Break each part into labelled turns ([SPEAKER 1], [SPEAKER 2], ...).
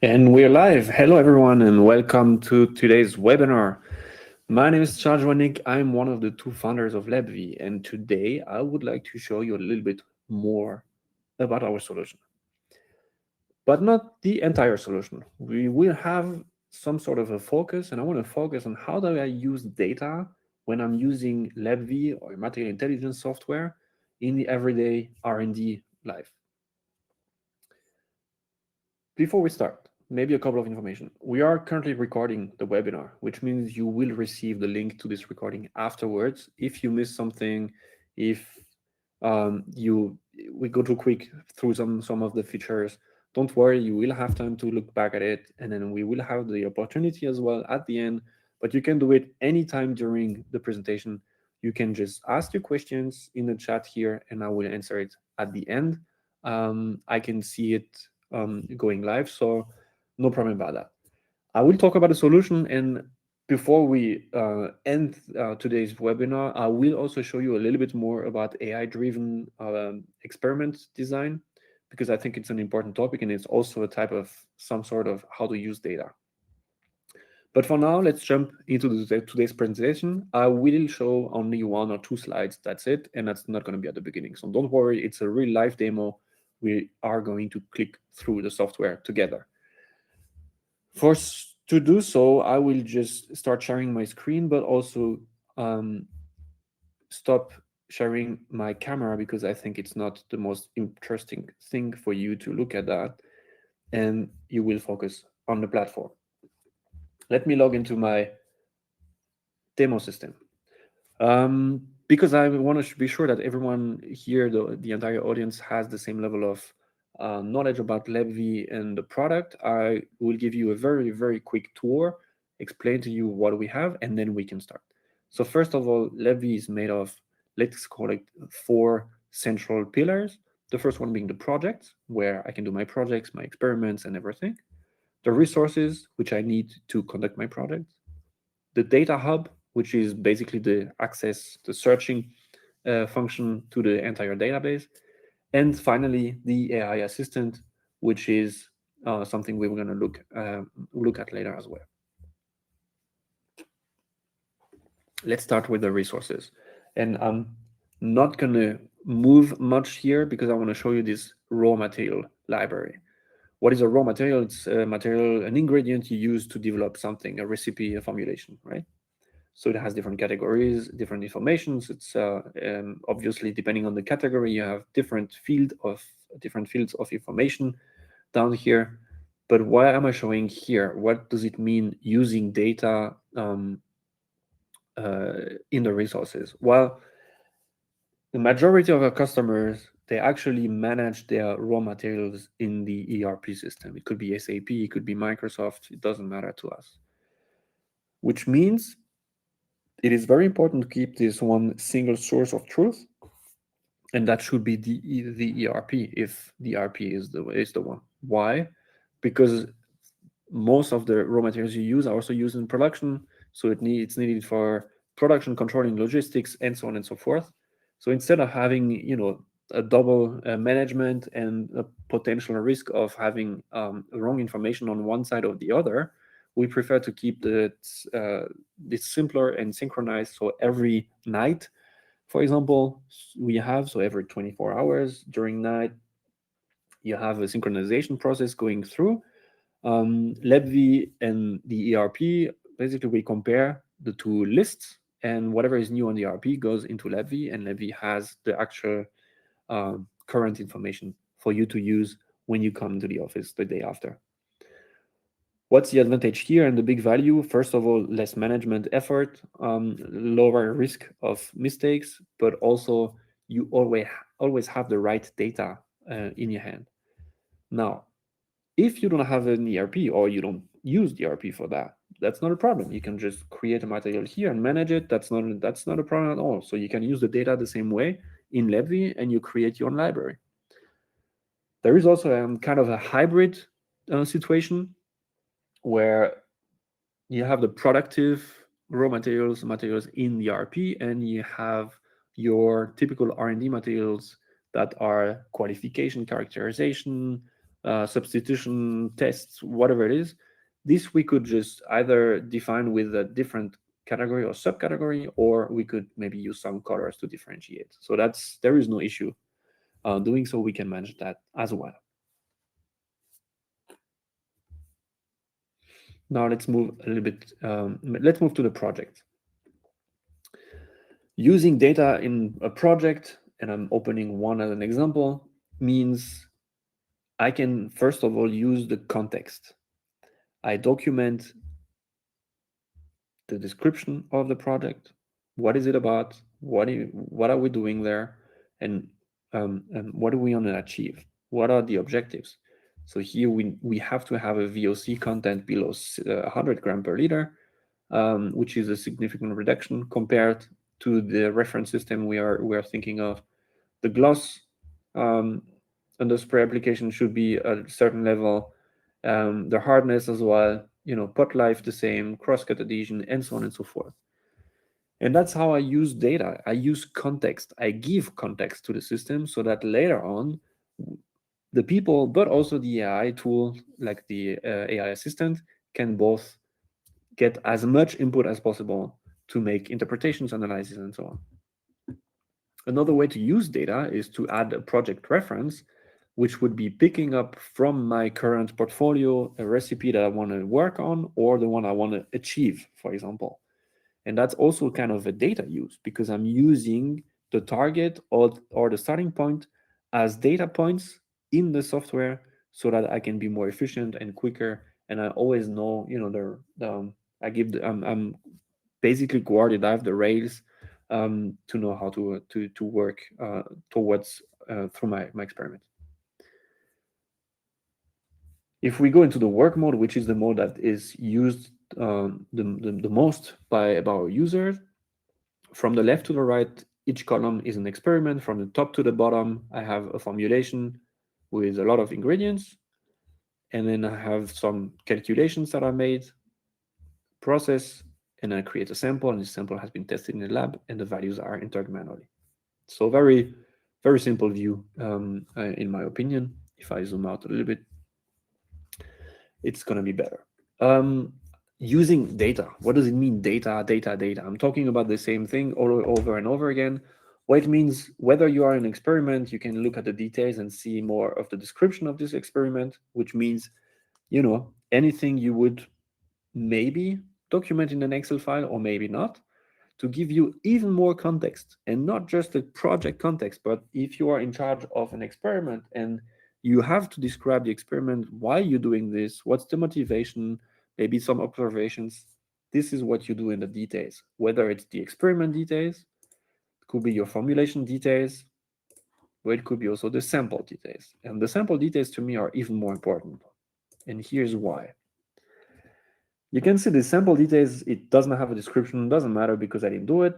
[SPEAKER 1] And we're live. Hello, everyone, and welcome to today's webinar. My name is Jouanique. I'm one of the two founders of LabV, and today I would like to show you a little bit more about our solution, but not the entire solution. We will have some sort of a focus, and I want to focus on how do I use data when I'm using LabV or material intelligence software in the everyday R&D life. Before we start, maybe a couple of information. We are currently recording the webinar, which means you will receive the link to this recording afterwards. If you miss something, if you we go too quick through some of the features, don't worry, you will have time to look back at it, and then we will have the opportunity as well at the end. But you can do it anytime during the presentation. You can just ask your questions in the chat here, and I will answer it at the end. I can see it going live, so no problem about that. I will talk about the solution, and before we end today's webinar, I will also show you a little bit more about AI-driven experiment design, because I think it's an important topic, and it's also a type of some sort of how to use data. But for now, let's jump into today's presentation. I will show only one or two slides, that's it, and that's not going to be at the beginning. So don't worry, it's a real live demo. We are going to click through the software together. To do so, I will just start sharing my screen, but also stop sharing my camera because I think it's not the most interesting thing for you to look at that, and you will focus on the platform. Let me log into my demo system. Because I want to be sure that everyone here, the entire audience, has the same level of knowledge about LabV and the product. I will give you a very, very quick tour, explain to you what we have, and then we can start. So first of all, LabV is made of, let's call it, four central pillars. The first one being the project, where I can do my projects, my experiments, and everything. The resources, which I need to conduct my project. The data hub, which is basically the access, the searching function to the entire database. And finally, the AI assistant, which is something we're going to look at later as well. Let's start with the resources. And I'm not going to move much here because I want to show you this raw material library. What is a raw material? It's a material, an ingredient you use to develop something, a recipe, a formulation, right? So it has different categories, different informations. It's obviously depending on the category, you have different fields of information down here. But why am I showing here? What does it mean using data in the resources? Well, the majority of our customers, they actually manage their raw materials in the ERP system. It could be SAP, it could be Microsoft, it doesn't matter to us. Which means it is very important to keep this one single source of truth, and that should be the ERP if the ERP is the one. Why? Because most of the raw materials you use are also used in production, so it's needed for production, controlling logistics, and so on and so forth. So instead of having a double management and a potential risk of having wrong information on one side or the other, we prefer to keep this simpler and synchronized. So every night, for example, we have, so every 24 hours during night, you have a synchronization process going through. LabV and the ERP, basically we compare the two lists, and whatever is new on the ERP goes into LabV, and LabV has the actual current information for you to use when you come to the office the day after. What's the advantage here and the big value? First of all, less management effort, lower risk of mistakes, but also you always have the right data in your hand. Now, if you don't have an ERP or you don't use the ERP for that, that's not a problem. You can just create a material here and manage it. That's not a problem at all. So you can use the data the same way in LabV and you create your own library. There is also kind of a hybrid situation where you have the productive raw materials in the ERP, and you have your typical R&D materials that are qualification, characterization, substitution tests, whatever it is. This we could just either define with a different category or subcategory, or we could maybe use some colors to differentiate. So there is no issue doing so. We can manage that as well. Now let's move a little bit. Let's move to the project. Using data in a project, and I'm opening one as an example, means I can first of all use the context. I document the description of the project. What is it about? What are we doing there? And what do we want to achieve? What are the objectives? So here we have to have a VOC content below 100 gram per liter, which is a significant reduction compared to the reference system we are thinking of. The gloss on the spray application should be at a certain level. The hardness as well, pot life the same, cross-cut adhesion, and so on and so forth. And that's how I use data. I use context. I give context to the system so that later on, the people, but also the AI tool, like the AI assistant, can both get as much input as possible to make interpretations, analysis, and so on. Another way to use data is to add a project reference, which would be picking up from my current portfolio a recipe that I want to work on or the one I want to achieve, for example. And that's also kind of a data use because I'm using the target or the starting point as data points in the software so that I can be more efficient and quicker. And I always know, I'm basically guarded. I have the rails to know how to work towards through my experiment. If we go into the work mode, which is the mode that is used the most by our users, from the left to the right, each column is an experiment. From the top to the bottom, I have a formulation with a lot of ingredients. And then I have some calculations that are made, process, and I create a sample, and the sample has been tested in the lab, and the values are entered manually. So very, very simple view, in my opinion. If I zoom out a little bit, it's going to be better. Using data. What does it mean, data, data, data? I'm talking about the same thing all over and over again. Well, it means whether you are in an experiment, you can look at the details and see more of the description of this experiment, which means, anything you would maybe document in an Excel file or maybe not, to give you even more context, and not just the project context, but if you are in charge of an experiment and you have to describe the experiment, why you're doing this, what's the motivation, maybe some observations. This is what you do in the details, whether it's the experiment details, it could be your formulation details, or it could be also the sample details. And the sample details to me are even more important. And here's why. You can see the sample details, it doesn't have a description, doesn't matter because I didn't do it.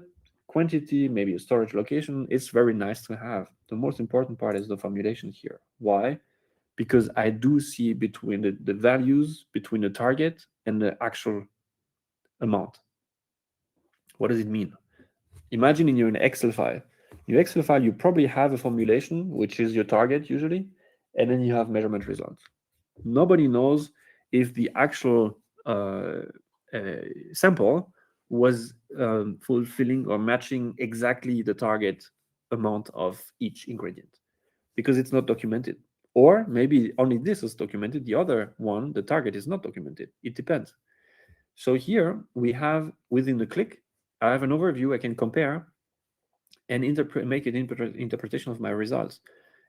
[SPEAKER 1] Quantity, maybe a storage location, it's very nice to have. The most important part is the formulation here. Why? Because I do see between the values, between the target and the actual amount. What does it mean? Imagine in your Excel file. In your Excel file, you probably have a formulation, which is your target usually, and then you have measurement results. Nobody knows if the actual sample was fulfilling or matching exactly the target amount of each ingredient because it's not documented. Or maybe only this is documented, the other one, the target, is not documented. It depends. So here we have, within the click, I have an overview I can compare and make an interpretation of my results.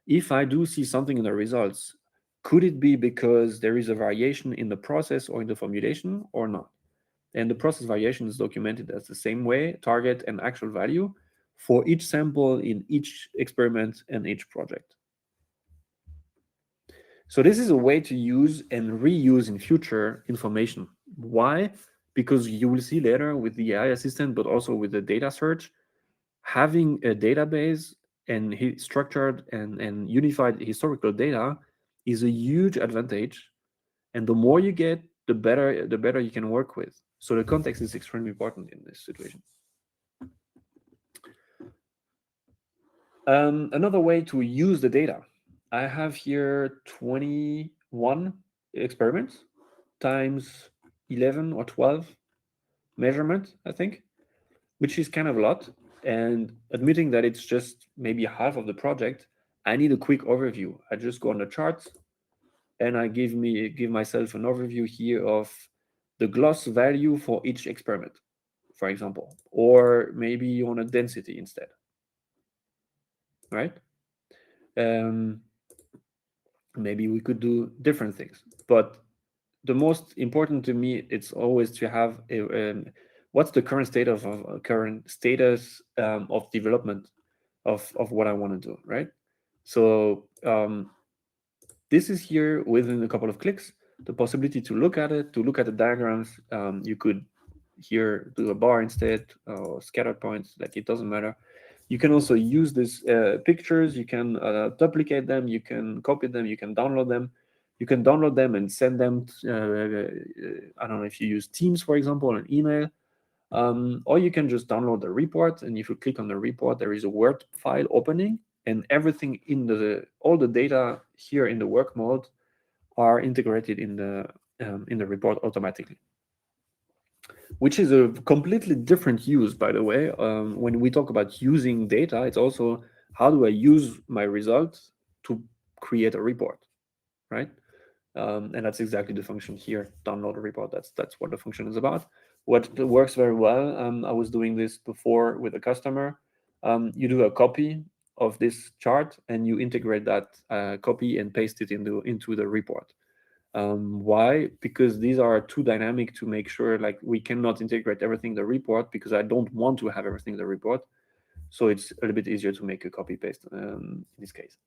[SPEAKER 1] If I do see something in the results, could it be because there is a variation in the process or in the formulation or not? And the process variation is documented as the same way, target and actual value, for each sample in each experiment and each project. So this is a way to use and reuse in future information. Why? Because you will see later with the AI assistant, but also with the data search, having a database and structured and unified historical data is a huge advantage. And the more you get, the better you can work with. So the context is extremely important in this situation. Another way to use the data. I have here 21 experiments times 11 or 12 measurements, I think, which is kind of a lot. And admitting that it's just maybe half of the project, I need a quick overview. I just go on the charts and I give myself an overview here of the gloss value for each experiment, for example, or maybe on a density instead, right? Um, Maybe we could do different things, but the most important to me, it's always to have what's the current state of current status of development of what I want to do, right? So this is here within a couple of clicks, the possibility to look at it, to look at the diagrams. You could here do a bar instead, or scattered points, like it doesn't matter. You can also use these pictures, you can duplicate them, you can copy them, you can download them. You can download them and send them, I don't know if you use Teams, for example, an email, or you can just download the report. And if you click on the report, there is a Word file opening, and everything all the data here in the work mode are integrated in the report automatically, which is a completely different use, by the way. When we talk about using data, it's also how do I use my results to create a report, right? And that's exactly the function here. Download a report. That's what the function is about. What works very well. I was doing this before with a customer. You do a copy of this chart and you integrate that copy and paste it into the report. Why? Because these are too dynamic to make sure, like, we cannot integrate everything in the report because I don't want to have everything in the report. So it's a little bit easier to make a copy paste in this case.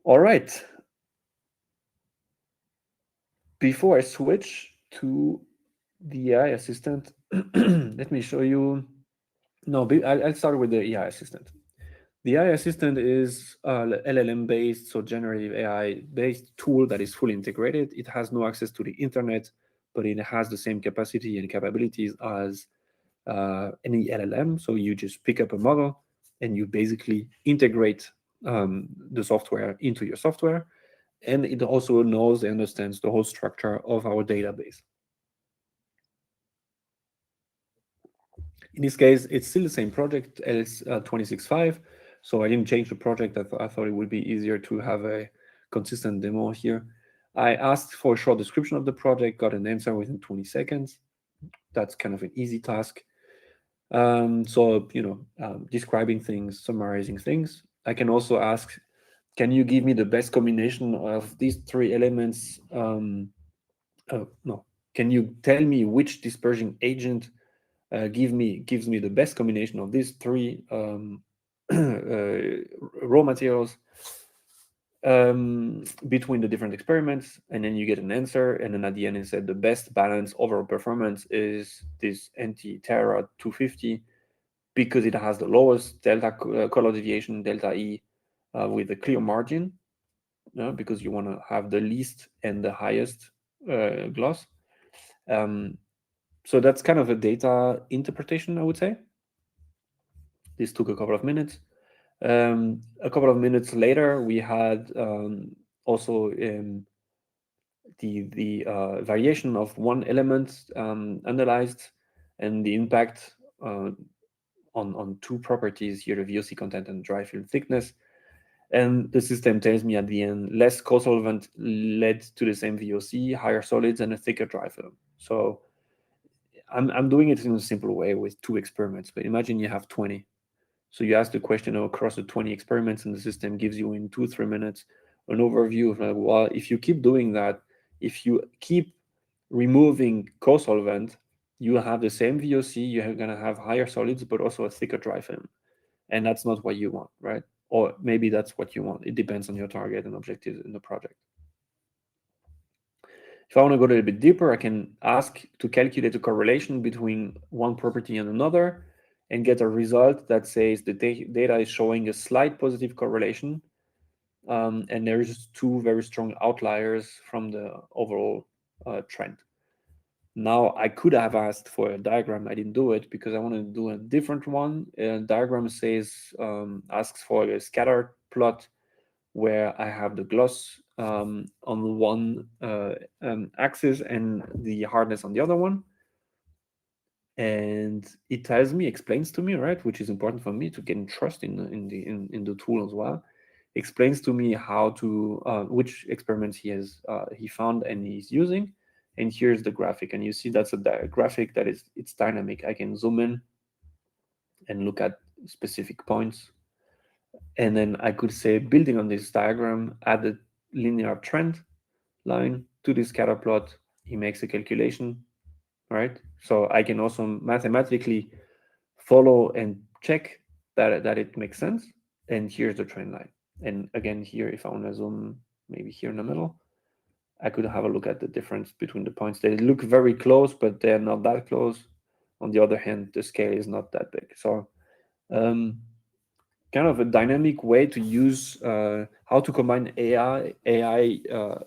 [SPEAKER 1] All right. Before I switch to the AI assistant, let me show you. No, I'll start with the AI assistant. The AI assistant is LLM based, so generative AI based tool that is fully integrated. It has no access to the internet, but it has the same capacity and capabilities as any LLM. So you just pick up a model and you basically integrate the software into your software. And it also knows and understands the whole structure of our database. In this case, it's still the same project as 265. So I didn't change the project. I thought it would be easier to have a consistent demo here. I asked for a short description of the project, got an answer within 20 seconds. That's kind of an easy task. Describing things, summarizing things. I can also ask, can you give me the best combination of these three elements? No, can you tell me which dispersion agent gives me the best combination of these three raw materials between the different experiments, and then you get an answer, and then at the end it said the best balance overall performance is this anti-Terra 250 because it has the lowest delta color deviation, delta E, with a clear margin, because you want to have the least and the highest gloss. So that's kind of a data interpretation, I would say. This took a couple of minutes. A couple of minutes later, we had also the variation of one element analyzed, and the impact on two properties here, the VOC content and dry film thickness. And the system tells me at the end, less co-solvent led to the same VOC, higher solids, and a thicker dry film. So I'm doing it in a simple way with 2 experiments, but imagine you have 20. So you ask the question across the 20 experiments, and the system gives you in 2-3 minutes an overview of, well, if you keep doing that, if you keep removing co-solvent, you have the same VOC, you're going to have higher solids, but also a thicker dry film. And that's not what you want, right? Or maybe that's what you want. It depends on your target and objectives in the project. If I want to go a little bit deeper, I can ask to calculate a correlation between one property and another and get a result that says the data is showing a slight positive correlation, and there's 2 very strong outliers from the overall trend. Now I could have asked for a diagram. I didn't do it because I wanted to do a different one. Diagram says asks for a scatter plot where I have the gloss on the one axis and the hardness on the other one. And it tells me, explains to me, right, which is important for me to gain trust in the tool as well. Explains to me how to which experiments he found and he's using. And here's the graphic, and you see that's a graphic that is it's dynamic. I can zoom in and look at specific points, and then I could say, building on this diagram, add a linear trend line to this scatter plot. He makes a calculation, right? So I can also mathematically follow and check that it makes sense. And here's the trend line. And again, here, if I want to zoom maybe here in the middle, I could have a look at the difference between the points. They look very close, but they're not that close. On the other hand, the scale is not that big. So um, kind of a dynamic way to use how to combine AI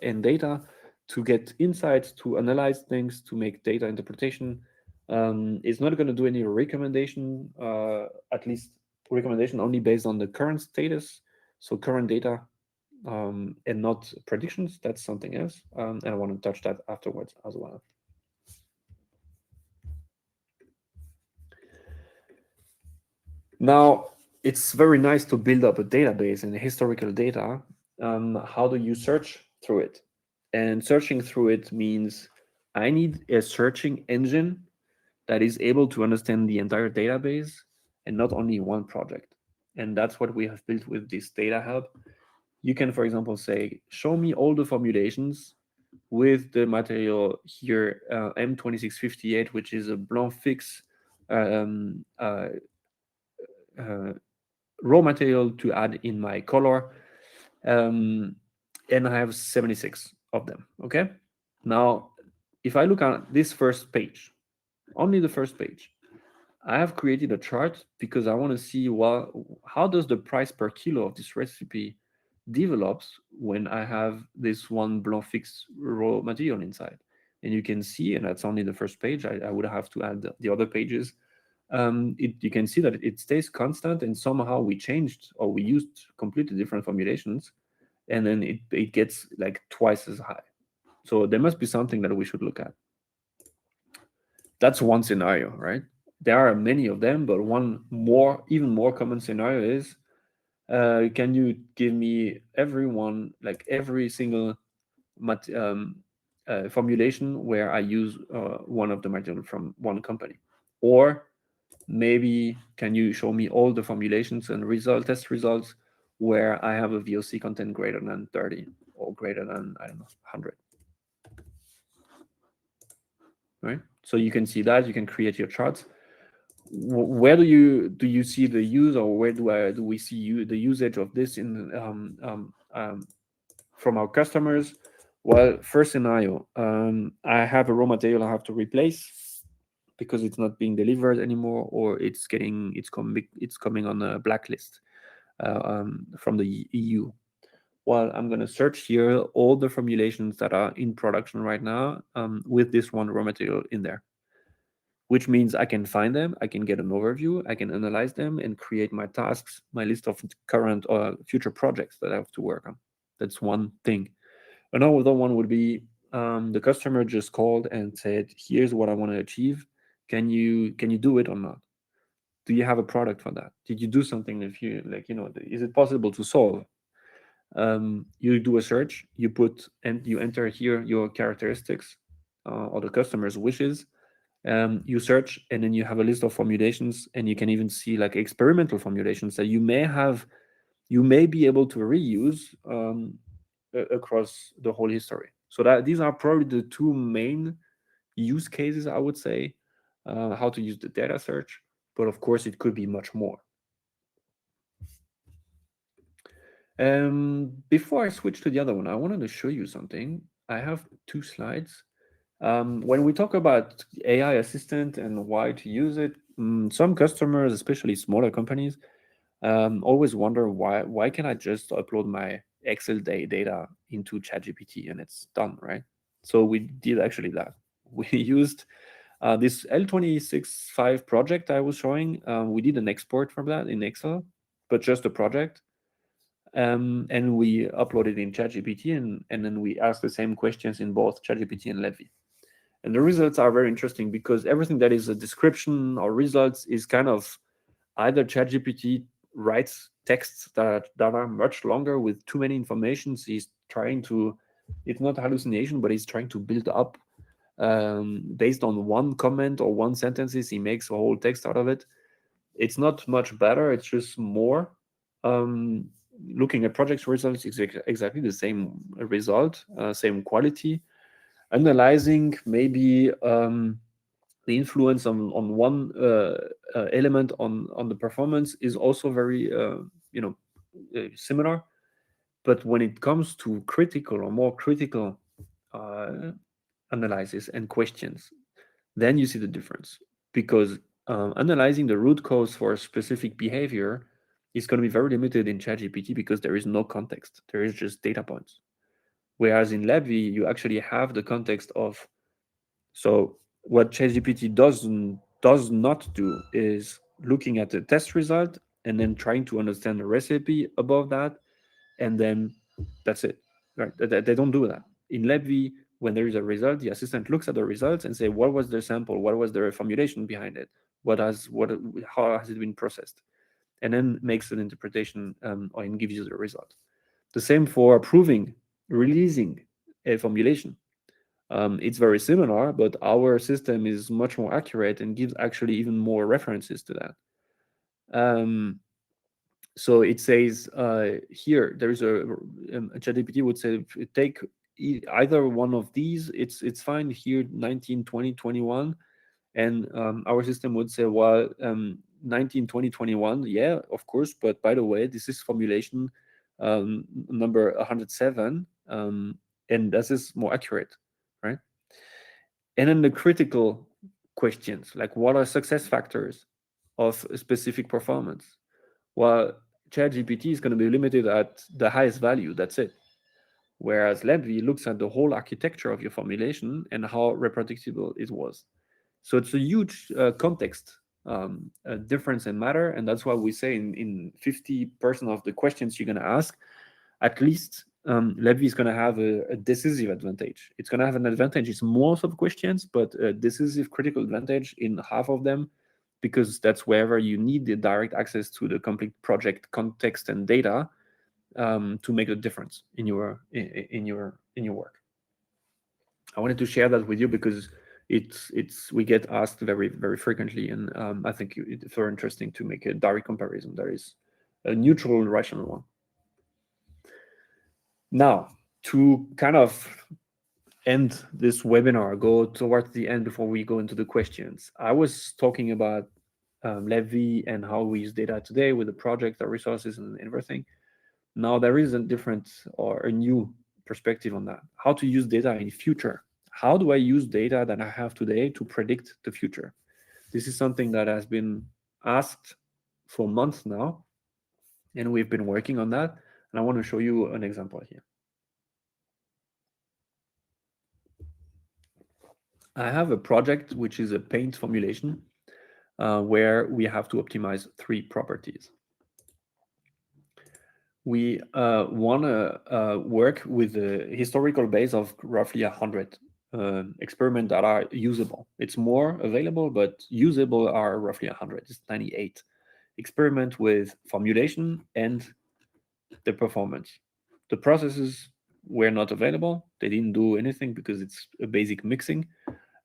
[SPEAKER 1] and data to get insights, to analyze things, to make data interpretation. It's not going to do any recommendation, at least recommendation only based on the current status, so current data, and not predictions. That's something else, and I want to touch that afterwards as well. Now, it's very nice to build up a database and historical data. How do you search through it? And searching through it means I need a searching engine that is able to understand the entire database and not only one project. And that's what we have built with this data hub. You can, for example, say, show me all the formulations with the material here, M2658, which is a blanc fix um, uh, uh, raw material to add in my color. Um, and I have 76 of them. Okay. Now, if I look at this first page, only the first page, I have created a chart because I want to see how does the price per kilo of this recipe develops when I have this one blanc fix raw material inside. And you can see, and that's only the first page. I would have to add the other pages. You can see that it stays constant, and somehow we changed or we used completely different formulations, and then it gets like twice as high. So there must be something that we should look at. That's one scenario, right? There are many of them, but one more, even more common scenario is, can you give me every single formulation where I use one of the material from one company? Or maybe can you show me all the formulations and test results where I have a VOC content greater than 30 or greater than, I don't know, 100? Right? So you can see that, you can create your charts. Where do you see the use, or where do we see the usage of this in from our customers? Well, first scenario, I have a raw material I have to replace because it's not being delivered anymore, or it's coming on a blacklist from the EU. Well, I'm going to search here all the formulations that are in production right now with this one raw material in there, which means I can find them, I can get an overview, I can analyze them and create my tasks, my list of current or future projects that I have to work on. That's one thing. Another one would be the customer just called and said, "Here's what I want to achieve. Can you do it or not? Do you have a product for that? Did you do something? If you is it possible to solve?" You do a search, you enter here your characteristics or the customer's wishes. You search, and then you have a list of formulations, and you can even see like experimental formulations that you may be able to reuse across the whole history. So that these are probably the two main use cases, I would say, how to use the data search. But of course, it could be much more. Before I switch to the other one, I wanted to show you something. I have two slides. When we talk about AI assistant and why to use it, some customers, especially smaller companies, always wonder why can I just upload my Excel data into ChatGPT and it's done, right? So we did actually that. we used this L265 project I was showing. We did an export from that in Excel, but just a project. And we uploaded in ChatGPT, and then we asked the same questions in both ChatGPT and LabV. And the results are very interesting because everything that is a description or results is kind of either ChatGPT writes texts that are much longer with too many informations. He's trying to, it's not hallucination, but he's trying to build up based on one comment or one sentences. He makes a whole text out of it. It's not much better. It's just more. Um, Looking at project results, exactly the same result, same quality. Analyzing maybe the influence on one element on the performance is also very you know similar. But when it comes to critical or more critical uh, analysis and questions, then you see the difference, because analyzing the root cause for a specific behavior is going to be very limited in ChatGPT because there is no context. There is just data points. Whereas in LabV, you actually have the context of, so what ChatGPT does not do is looking at the test result and then trying to understand the recipe above that, and then that's it. Right? They don't do that. In LabV, when there is a result, the assistant looks at the results and say, what was the sample? What was the formulation behind it? How has it been processed? And then makes an interpretation or and gives you the result. The same for approving, releasing a formulation. It's very similar, but our system is much more accurate and gives actually even more references to that. Um, so it says here there is a ChatGPT would say take either one of these. It's fine here 19, 20, 21, and our system would say, well, 19, 20, 21, yeah, of course, but by the way, this is formulation number 107, and this is more accurate, right? And then the critical questions, like what are success factors of a specific performance? Well, ChatGPT is going to be limited at the highest value. That's it. Whereas LabV looks at the whole architecture of your formulation and how reproducible it was. So it's a huge context difference in matter. And that's why we say in 50% of the questions you're going to ask, at least LabV is going to have a decisive advantage. It's going to have an advantage in most of the questions, but a decisive critical advantage in half of them, because that's wherever you need the direct access to the complete project context and data to make a difference in your work. I wanted to share that with you because it's we get asked very frequently, and I think it's very interesting to make a direct comparison. There is a neutral rational one. Now, to kind of end this webinar, go towards the end before we go into the questions. I was talking about LabV and how we use data today with the project, our resources, and everything. Now there is a different or a new perspective on that. How to use data in the future. How do I use data that I have today to predict the future? This is something that has been asked for months now, and we've been working on that. And I want to show you an example here. I have a project which is a paint formulation where we have to optimize 3 properties. We want to work with a historical base of roughly 100 experiments that are usable. It's more available, but usable are roughly 100. It's 98 experiment with formulation and the performance. The processes were not available. They didn't do anything because it's a basic mixing.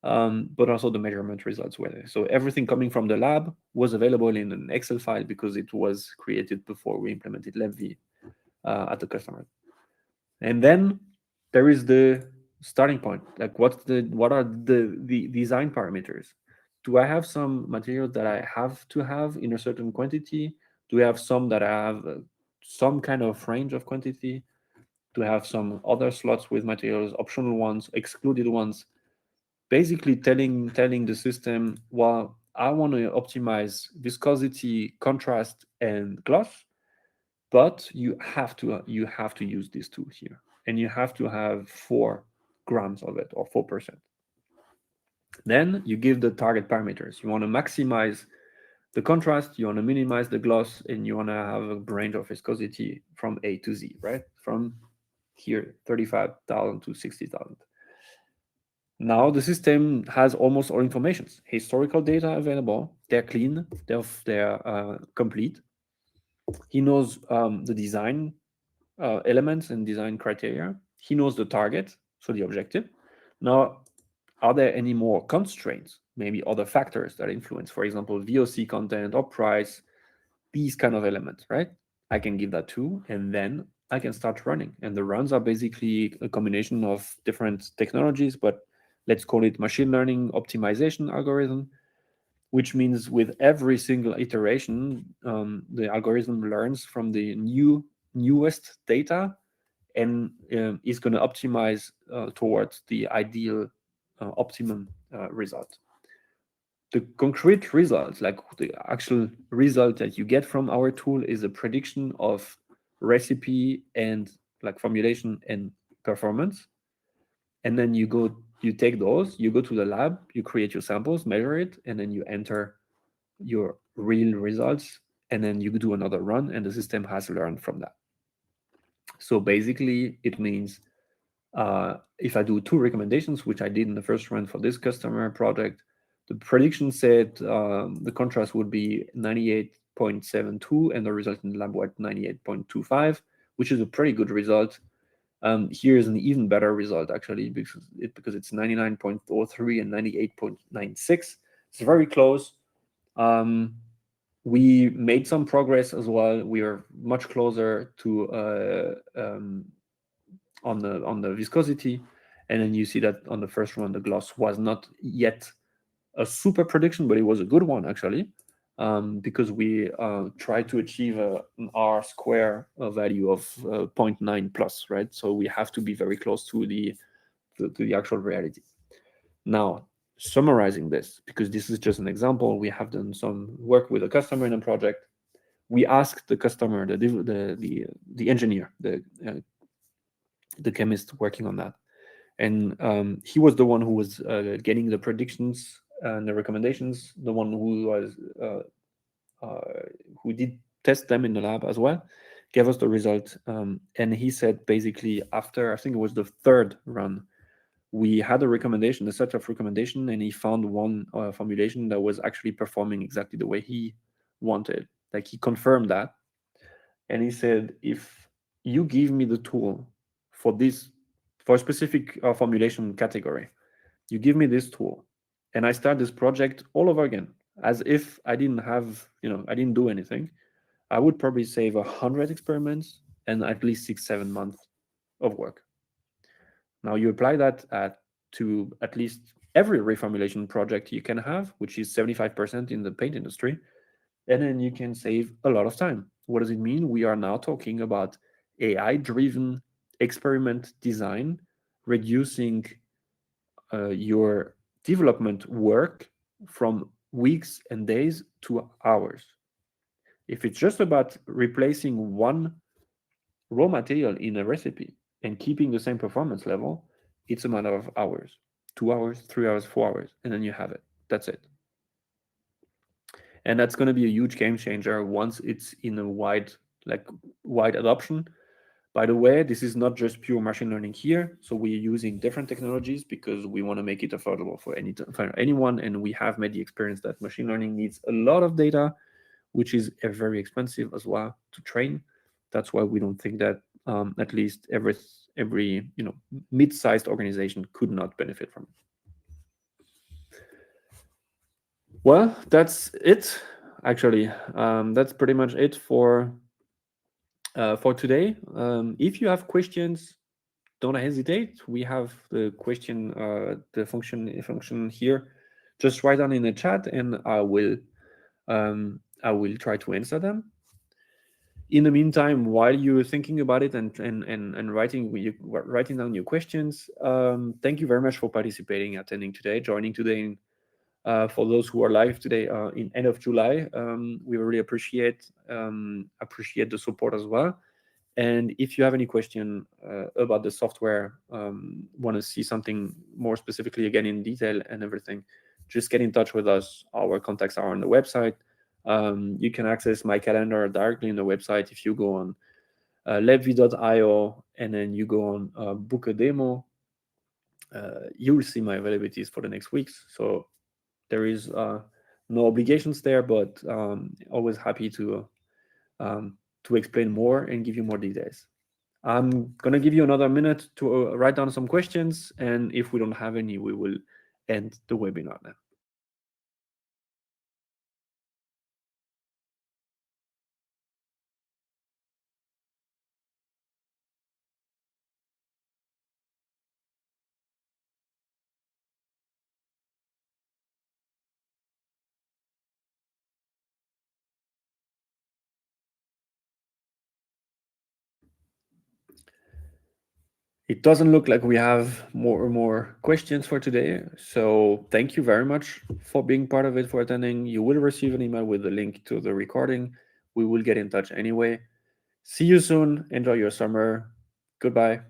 [SPEAKER 1] But also the measurement results were there. So everything coming from the lab was available in an Excel file because it was created before we implemented LabV at the customer. And then there is the starting point. Like what are the design parameters? Do I have some materials that I have to have in a certain quantity? Do I have some that I have some kind of range of quantity? Do I have some other slots with materials, optional ones, excluded ones? Basically telling the system, well, I want to optimize viscosity, contrast, and gloss, but you have to use these two here, and you have to have 4 grams of it or 4%. Then you give the target parameters. You want to maximize the contrast, you want to minimize the gloss, and you want to have a range of viscosity from A to Z, right? From here, 35,000 to 60,000. Now the system has almost all information, historical data available. They're clean, they're complete. He knows the design elements and design criteria. He knows the target, so the objective. Now, are there any more constraints? Maybe other factors that influence, for example, VOC content or price, these kind of elements, right? I can give that too, and then I can start running. And the runs are basically a combination of different technologies, but let's call it machine learning optimization algorithm, which means with every single iteration, the algorithm learns from the newest data and is going to optimize towards the ideal optimum result. The concrete results, like the actual result that you get from our tool, is a prediction of recipe and like formulation and performance. And then you take those, you go to the lab, you create your samples, measure it, and then you enter your real results, and then you do another run, and the system has learned from that. So basically, it means if I do two recommendations, which I did in the first run for this customer project, the prediction said the contrast would be 98.72 and the result in the lab was 98.25, which is a pretty good result. Here is an even better result actually because it's 99.03 and 98.96. It's very close. We made some progress as well. We are much closer to on the viscosity, and then you see that on the first one the gloss was not yet a super prediction, but it was a good one actually, because we tried to achieve an R square value of 0.9 plus, right? So we have to be very close to the actual reality. Now, summarizing this, because this is just an example, we have done some work with a customer in a project. We asked the customer, the engineer, the chemist working on that, and he was the one who was getting the predictions and the recommendations, the one who was who did test them in the lab as well, gave us the result, and he said basically after I think it was the third run, we had a recommendation, a set of recommendation, and he found one formulation that was actually performing exactly the way he wanted. Like he confirmed that, and he said, if you give me the tool for this, for a specific formulation category, you give me this tool, and I start this project all over again, as if I didn't have, I didn't do anything, I would probably save 100 experiments and at least 6-7 months of work. Now you apply that to at least every reformulation project you can have, which is 75% in the paint industry, and then you can save a lot of time. What does it mean? We are now talking about AI-driven experiment design, reducing your development work from weeks and days to hours. If it's just about replacing one raw material in a recipe and keeping the same performance level, it's a matter of hours, 2 hours, 3 hours, 4 hours, and then you have it. That's it. And that's going to be a huge game changer once it's in a wide adoption. By the way, this is not just pure machine learning here. So we're using different technologies because we want to make it affordable for anyone. And we have made the experience that machine learning needs a lot of data, which is very expensive as well to train. That's why we don't think that at least every mid-sized organization could not benefit from it. Well, that's it. Actually, that's pretty much it for today. If you have questions, don't hesitate. We have the question, the function here. Just write down in the chat, and I will try to answer them. In the meantime, while you're thinking about it and writing down your questions, thank you very much for participating, attending today, joining today. For those who are live today in end of July, we really appreciate the support as well. And if you have any question about the software, want to see something more specifically again in detail and everything, just get in touch with us. Our contacts are on the website. You can access my calendar directly in the website. If you go on LabV.io and then you go on book a demo, you will see my availabilities for the next weeks. So there is no obligations there, but always happy to explain more and give you more details. I'm gonna give you another minute to write down some questions, and if we don't have any, we will end the webinar now. It doesn't look like we have more questions for today. So thank you very much for being part of it, for attending. You will receive an email with the link to the recording. We will get in touch anyway. See you soon. Enjoy your summer. Goodbye.